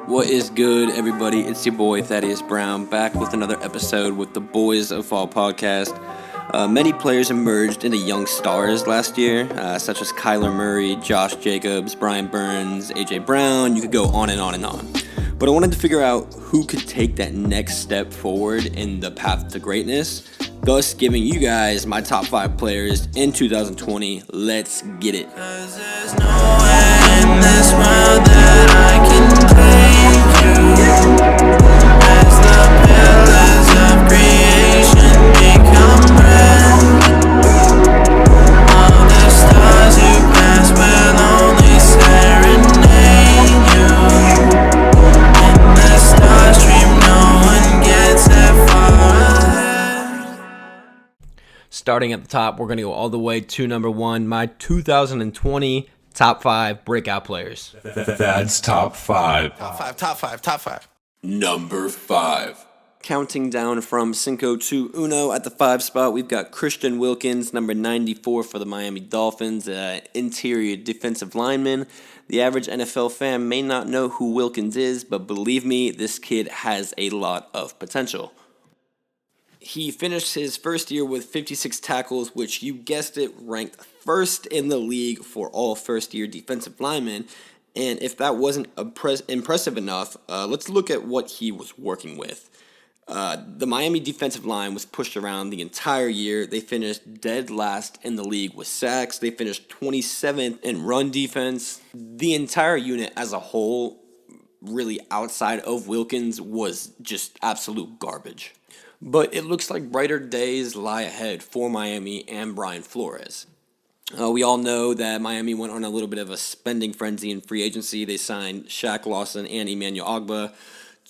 What is good, everybody? It's your boy Thaddeus Brown, back with another episode with the Boys of Fall podcast. Many players emerged into young stars last year, such as Kyler Murray, Josh Jacobs, Brian Burns, AJ Brown. You could go on and on and on. But I wanted to figure out who could take that next step forward in the path to greatness, thus giving you guys my top 5 players in 2020. Let's get it. 'Cause there's nowhere in this world that I can take you. As the pillars of creation become red, all the stars you pass will only serenade you. In the starstream, no one gets that far ahead. Starting at the top, we're going to go all the way to number 1, my 2020 top 5 breakout players. That's top 5. Top five. Number 5. Counting down from Cinco to Uno at the 5 spot, we've got Christian Wilkins, number 94 for the Miami Dolphins, interior defensive lineman. The average NFL fan may not know who Wilkins is, but believe me, this kid has a lot of potential. He finished his first year with 56 tackles, which, you guessed it, ranked first in the league for all first-year defensive linemen. And if that wasn't impressive enough, let's look at what he was working with. The Miami defensive line was pushed around the entire year. They finished dead last in the league with sacks. They finished 27th in run defense. The entire unit as a whole, really outside of Wilkins, was just absolute garbage. But it looks like brighter days lie ahead for Miami and Brian Flores. We all know that Miami went on a little bit of a spending frenzy in free agency. They signed Shaq Lawson and Emmanuel Ogbah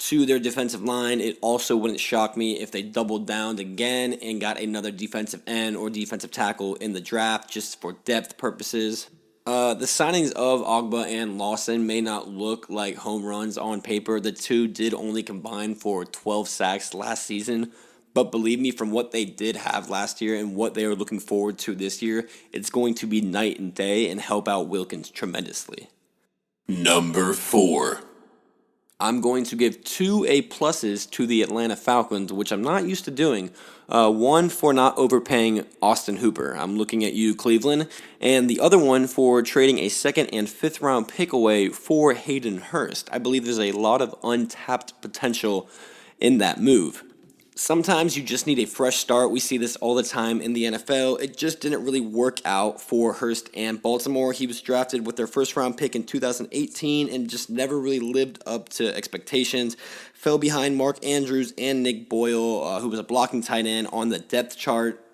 to their defensive line. It also wouldn't shock me if they doubled down again and got another defensive end or defensive tackle in the draft just for depth purposes. The signings of Ogbah and Lawson may not look like home runs on paper. The two did only combine for 12 sacks last season. But believe me, from what they did have last year and what they are looking forward to this year, it's going to be night and day and help out Wilkins tremendously. Number 4. I'm going to give 2 A+ to the Atlanta Falcons, which I'm not used to doing. One for not overpaying Austin Hooper. I'm looking at you, Cleveland. And the other one for trading a 2nd and 5th round pick away for Hayden Hurst. I believe there's a lot of untapped potential in that move. Sometimes you just need a fresh start. We see this all the time in the NFL. It just didn't really work out for Hurst and Baltimore. He was drafted with their first-round pick in 2018 and just never really lived up to expectations. Fell behind Mark Andrews and Nick Boyle, who was a blocking tight end, on the depth chart.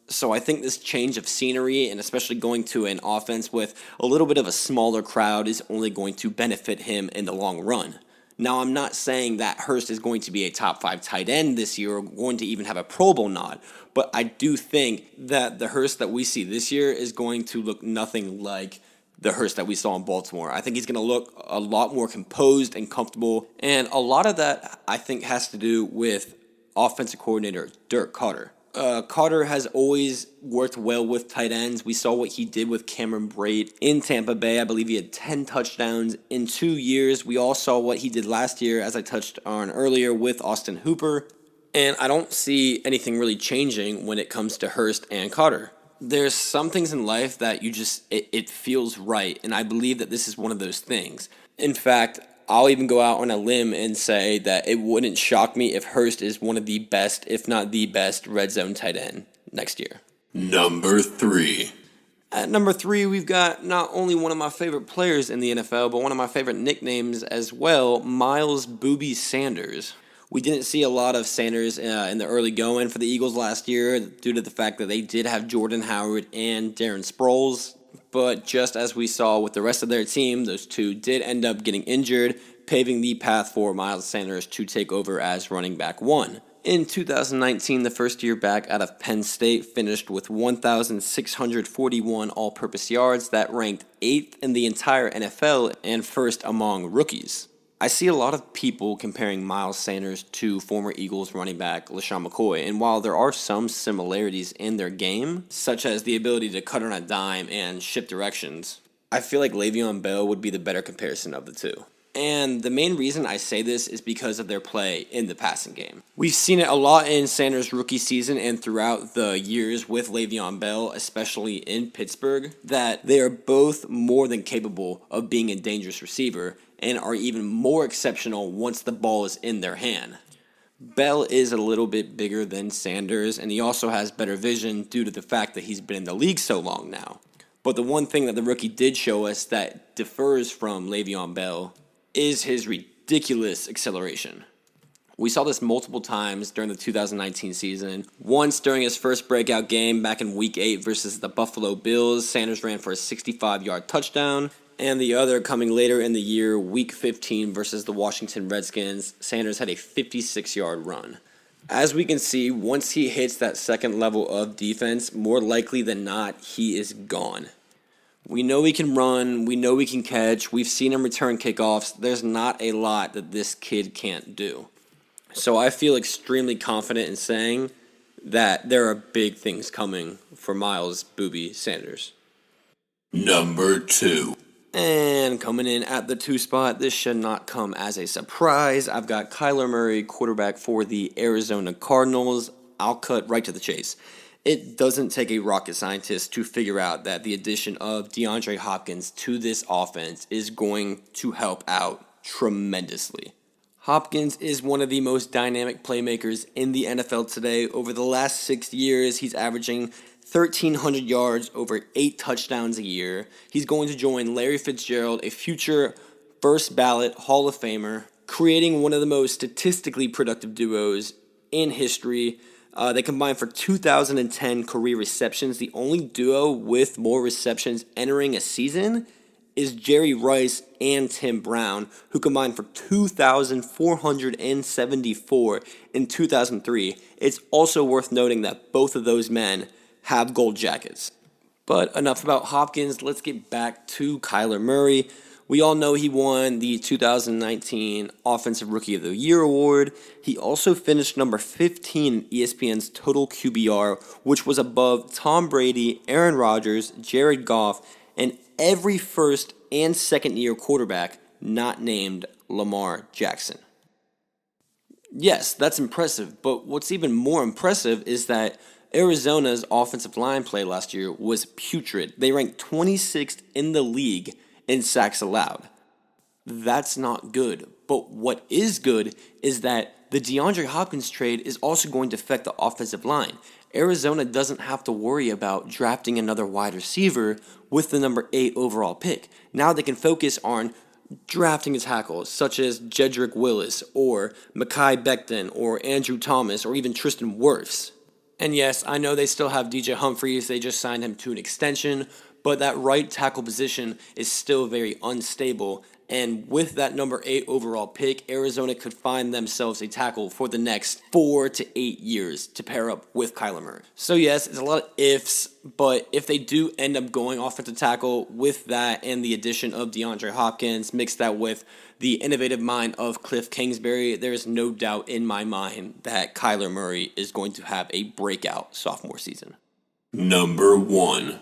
So I think this change of scenery, and especially going to an offense with a little bit of a smaller crowd, is only going to benefit him in the long run. Now, I'm not saying that Hurst is going to be a top 5 tight end this year or going to even have a Pro Bowl nod, but I do think that the Hurst that we see this year is going to look nothing like the Hurst that we saw in Baltimore. I think he's going to look a lot more composed and comfortable, and a lot of that, I think, has to do with offensive coordinator Dirk Koetter. Koetter has always worked well with tight ends. We saw what he did with Cameron Brate in Tampa Bay. I believe he had 10 touchdowns in 2 years. We all saw what he did last year, as I touched on earlier, with Austin Hooper. And I don't see anything really changing when it comes to Hurst and Koetter. There's some things in life that it feels right, and I believe that this is one of those things. In fact, I'll even go out on a limb and say that it wouldn't shock me if Hurst is one of the best, if not the best, red zone tight end next year. Number 3. At number 3, we've got not only one of my favorite players in the NFL, but one of my favorite nicknames as well, Miles Booby Sanders. We didn't see a lot of Sanders in the early going for the Eagles last year due to the fact that they did have Jordan Howard and Darren Sproles. But just as we saw with the rest of their team, those two did end up getting injured, paving the path for Miles Sanders to take over as running back 1. In 2019, the first year back out of Penn State finished with 1,641 all-purpose yards. That ranked 8th in the entire NFL and first among rookies. I see a lot of people comparing Miles Sanders to former Eagles running back LaShawn McCoy, and while there are some similarities in their game, such as the ability to cut on a dime and shift directions, I feel like Le'Veon Bell would be the better comparison of the two. And the main reason I say this is because of their play in the passing game. We've seen it a lot in Sanders' rookie season and throughout the years with Le'Veon Bell, especially in Pittsburgh, that they are both more than capable of being a dangerous receiver and are even more exceptional once the ball is in their hand. Bell is a little bit bigger than Sanders, and he also has better vision due to the fact that he's been in the league so long now. But the one thing that the rookie did show us that differs from Le'Veon Bell is his ridiculous acceleration. We saw this multiple times during the 2019 season. Once during his first breakout game back in Week 8 versus the Buffalo Bills, Sanders ran for a 65-yard touchdown. And the other coming later in the year, Week 15 versus the Washington Redskins, Sanders had a 56-yard run. As we can see, once he hits that second level of defense, more likely than not, he is gone. We know he can run. We know he can catch. We've seen him return kickoffs. There's not a lot that this kid can't do. So I feel extremely confident in saying that there are big things coming for Miles Booby Sanders. Number 2. And coming in at the 2 spot, this should not come as a surprise. I've got Kyler Murray, quarterback for the Arizona Cardinals. I'll cut right to the chase. It doesn't take a rocket scientist to figure out that the addition of DeAndre Hopkins to this offense is going to help out tremendously. Hopkins is one of the most dynamic playmakers in the NFL today. Over the last 6 years, he's averaging 1,300 yards, over 8 touchdowns a year. He's going to join Larry Fitzgerald, a future first ballot Hall of Famer, creating one of the most statistically productive duos in history. They combined for 2,010 career receptions. The only duo with more receptions entering a season is Jerry Rice and Tim Brown, who combined for 2,474 in 2003. It's also worth noting that both of those men have gold jackets. But enough about Hopkins. Let's get back to Kyler Murray. We all know he won the 2019 Offensive Rookie of the Year award. He also finished number 15 in ESPN's total QBR, which was above Tom Brady, Aaron Rodgers, Jared Goff, and every first and second year quarterback not named Lamar Jackson. Yes, that's impressive, but what's even more impressive is that Arizona's offensive line play last year was putrid. They ranked 26th in the league in sacks allowed. That's not good. But what is good is that the DeAndre Hopkins trade is also going to affect the offensive line. Arizona doesn't have to worry about drafting another wide receiver with the number 8 overall pick. Now they can focus on drafting tackles such as Jedrick Willis or Mekhi Becton or Andrew Thomas or even Tristan Wirfs. And yes, I know they still have DJ Humphries. They just signed him to an extension. But that right tackle position is still very unstable. And with that number 8 overall pick, Arizona could find themselves a tackle for the next 4 to 8 years to pair up with Kyler Murray. So yes, it's a lot of ifs, but if they do end up going offensive tackle with that and the addition of DeAndre Hopkins, mix that with the innovative mind of Cliff Kingsbury, there is no doubt in my mind that Kyler Murray is going to have a breakout sophomore season. Number 1.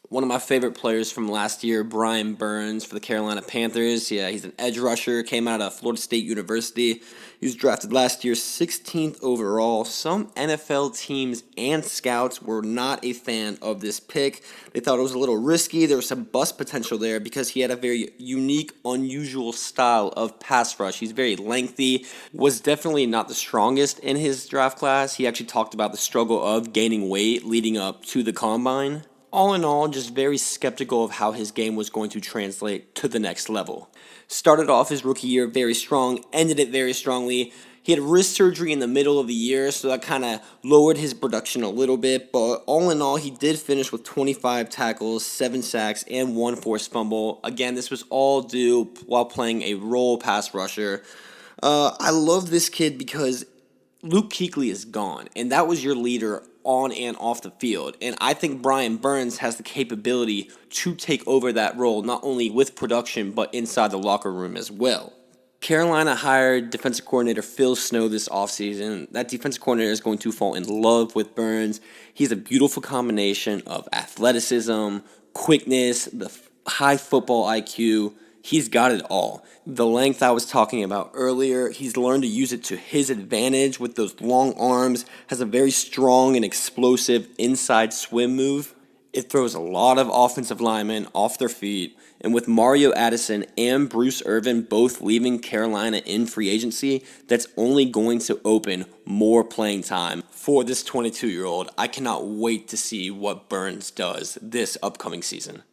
One of my favorite players from last year, Brian Burns for the Carolina Panthers. Yeah, he's an edge rusher, came out of Florida State University. He was drafted last year 16th overall. Some NFL teams and scouts were not a fan of this pick. They thought it was a little risky. There was some bust potential there because he had a very unique, unusual style of pass rush. He's very lengthy, was definitely not the strongest in his draft class. He actually talked about the struggle of gaining weight leading up to the combine. All in all, just very skeptical of how his game was going to translate to the next level. Started off his rookie year very strong, ended it very strongly. He had wrist surgery in the middle of the year, so that kind of lowered his production a little bit. But all in all, he did finish with 25 tackles, 7 sacks, and 1 forced fumble. Again, this was all due while playing a role pass rusher. I love this kid because Luke Kuechly is gone, and that was your leader on and off the field. And I think Brian Burns has the capability to take over that role, not only with production, but inside the locker room as well. Carolina hired defensive coordinator Phil Snow this offseason. That defensive coordinator is going to fall in love with Burns. He's a beautiful combination of athleticism, quickness, the high football IQ, he's got it all. The length I was talking about earlier, he's learned to use it to his advantage with those long arms, has a very strong and explosive inside swim move. It throws a lot of offensive linemen off their feet, and with Mario Addison and Bruce Irvin both leaving Carolina in free agency, that's only going to open more playing time for this 22-year-old. I cannot wait to see what Burns does this upcoming season.